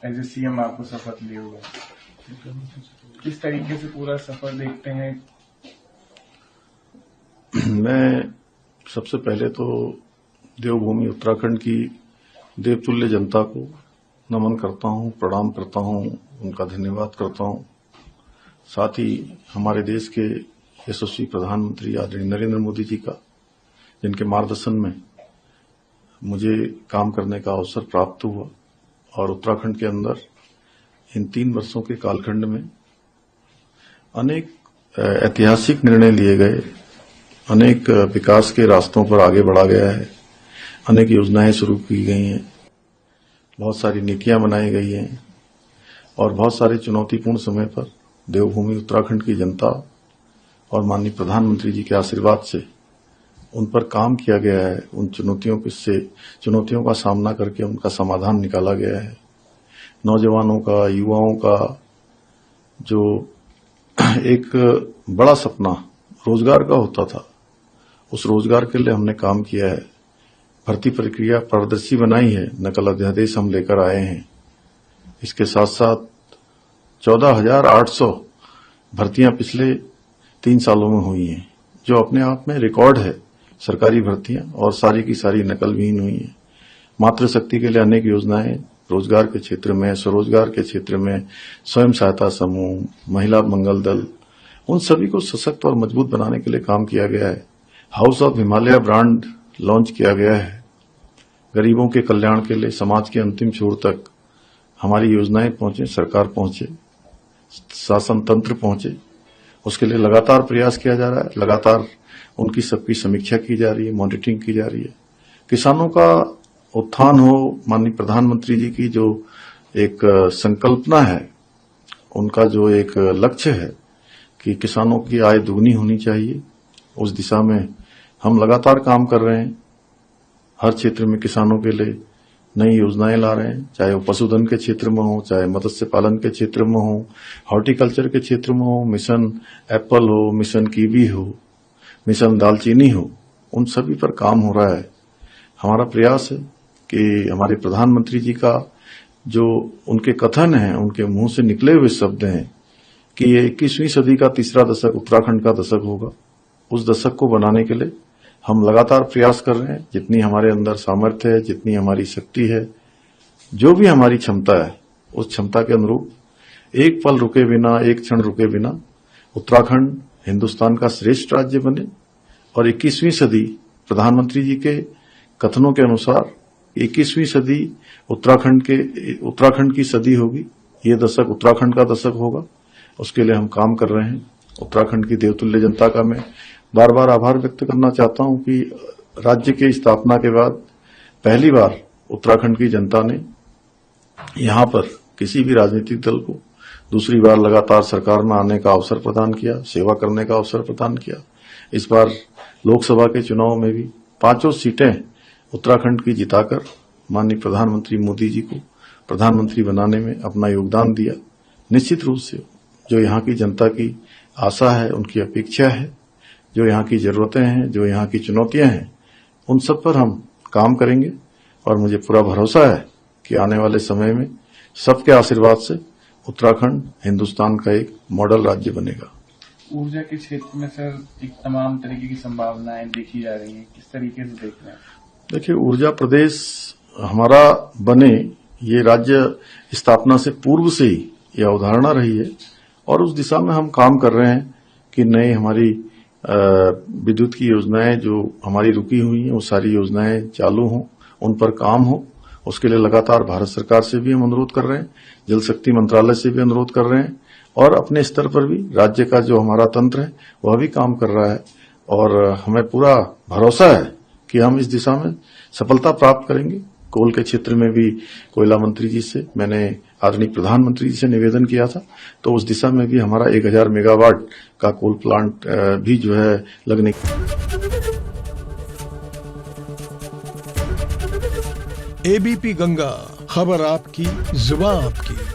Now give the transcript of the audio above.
As a CM आपको शपथ लिए हुए, किस तरीके से पूरा सफर देखते हैं? मैं सबसे पहले तो देवभूमि उत्तराखंड की देवतुल्य जनता को नमन करता हूं, प्रणाम करता हूं, उनका धन्यवाद करता हूं। साथ ही हमारे देश के यशस्वी प्रधानमंत्री आदरणीय नरेंद्र मोदी जी का, जिनके मार्गदर्शन में मुझे काम करने का अवसर प्राप्त हुआ और उत्तराखंड के अंदर इन 3 वर्षों के कालखंड में अनेक ऐतिहासिक निर्णय लिए गए, अनेक विकास के रास्तों पर आगे बढ़ा गया है, अनेक योजनाएं शुरू की गई हैं, बहुत सारी नीतियां बनाई गई हैं और बहुत सारे चुनौतीपूर्ण समय पर देवभूमि उत्तराखंड की जनता और माननीय प्रधानमंत्री जी के आशीर्वाद से उन पर काम किया गया है। उन चुनौतियों का सामना करके उनका समाधान निकाला गया है। नौजवानों का, युवाओं का जो एक बड़ा सपना रोजगार का होता था, उस रोजगार के लिए हमने काम किया है। भर्ती प्रक्रिया पारदर्शी बनाई है, नकल अध्यादेश हम लेकर आए हैं। इसके साथ साथ 14,800 भर्तियां पिछले 3 सालों में हुई हैं, जो अपने आप में रिकॉर्ड है। सरकारी भर्तियां और सारी की सारी नकल विहीन हुई हैं। मातृशक्ति के लिए अनेक योजनाएं, रोजगार के क्षेत्र में, स्वरोजगार के क्षेत्र में, स्वयं सहायता समूह, महिला मंगल दल, उन सभी को सशक्त और मजबूत बनाने के लिए काम किया गया है। House of Himalaya brand launch किया गया है। गरीबों के कल्याण के लिए समाज के अंतिम छोर तक हमारी योजनाएं पहुंचे, सरकार पहुंचे, शासन तंत्र पहुंचे, उसके लिए लगातार प्रयास किया जा रहा है। लगातार उनकी सबकी समीक्षा की जा रही है, मॉनिटरिंग की जा रही है। किसानों का उत्थान हो, माननीय प्रधानमंत्री जी की जो एक संकल्पना है, उनका जो एक लक्ष्य है कि किसानों की आय दुगनी होनी चाहिए, उस दिशा में हम लगातार काम कर रहे हैं। हर क्षेत्र में किसानों के लिए नई योजनाएं ला रहे हैं, चाहे वो पशुधन के क्षेत्र में हो, चाहे मत्स्य पालन के क्षेत्र में हो, हॉर्टिकल्चर के क्षेत्र में हो, मिशन एप्पल हो, मिशन कीवी हो, मिशन दालचीनी हो, उन सभी पर काम हो रहा है। हमारा प्रयास है कि हमारे प्रधानमंत्री जी का जो उनके कथन है, उनके मुंह से निकले हुए शब्द हैं कि ये 21वीं सदी का तीसरा दशक उत्तराखंड का दशक होगा, उस दशक को बनाने के लिए हम लगातार प्रयास कर रहे हैं। जितनी हमारे अंदर सामर्थ्य है, जितनी हमारी शक्ति है, जो भी हमारी क्षमता है, उस क्षमता के अनुरूप एक पल रुके बिना, एक क्षण रुके बिना उत्तराखंड हिंदुस्तान का श्रेष्ठ राज्य बने और 21वीं सदी प्रधानमंत्री जी के कथनों के अनुसार 21वीं सदी उत्तराखंड की सदी होगी। ये दशक उत्तराखंड का दशक होगा, उसके लिए हम काम कर रहे हैं। उत्तराखंड की देवतुल्य जनता का मैं बार बार आभार व्यक्त करना चाहता हूं कि राज्य के स्थापना के बाद पहली बार उत्तराखंड की जनता ने यहां पर किसी भी राजनीतिक दल को दूसरी बार लगातार सरकार में आने का अवसर प्रदान किया, सेवा करने का अवसर प्रदान किया। इस बार लोकसभा के चुनाव में भी 5 सीटें उत्तराखंड की जिताकर माननीय प्रधानमंत्री मोदी जी को प्रधानमंत्री बनाने में अपना योगदान दिया। निश्चित रूप से जो यहाँ की जनता की आशा है, उनकी अपेक्षा है, जो यहाँ की जरूरतें हैं, जो यहाँ की चुनौतियां हैं, उन सब पर हम काम करेंगे और मुझे पूरा भरोसा है कि आने वाले समय में सबके आशीर्वाद से उत्तराखंड हिंदुस्तान का एक मॉडल राज्य बनेगा। ऊर्जा के क्षेत्र में सर एक तमाम तरीके की संभावनाएं देखी जा रही हैं, किस तरीके से देख रहे हैं? देखिए, ऊर्जा प्रदेश हमारा बने, ये राज्य स्थापना से पूर्व से ही यह अवधारणा रही है और उस दिशा में हम काम कर रहे हैं कि नई हमारी विद्युत की योजनाएं जो हमारी रुकी हुई हैं, वो सारी योजनाएं चालू हों, उन पर काम हो। उसके लिए लगातार भारत सरकार से भी हम अनुरोध कर रहे हैं, जल शक्ति मंत्रालय से भी अनुरोध कर रहे हैं और अपने स्तर पर भी राज्य का जो हमारा तंत्र है वह भी काम कर रहा है और हमें पूरा भरोसा है कि हम इस दिशा में सफलता प्राप्त करेंगे। कोल के क्षेत्र में भी कोयला मंत्री जी से मैंने आदरणीय प्रधानमंत्री जी से निवेदन किया था, तो उस दिशा में भी हमारा 1000 मेगावाट का कोल प्लांट भी जो है लगने। एबीपी गंगा, खबर आपकी, जुबान आपकी।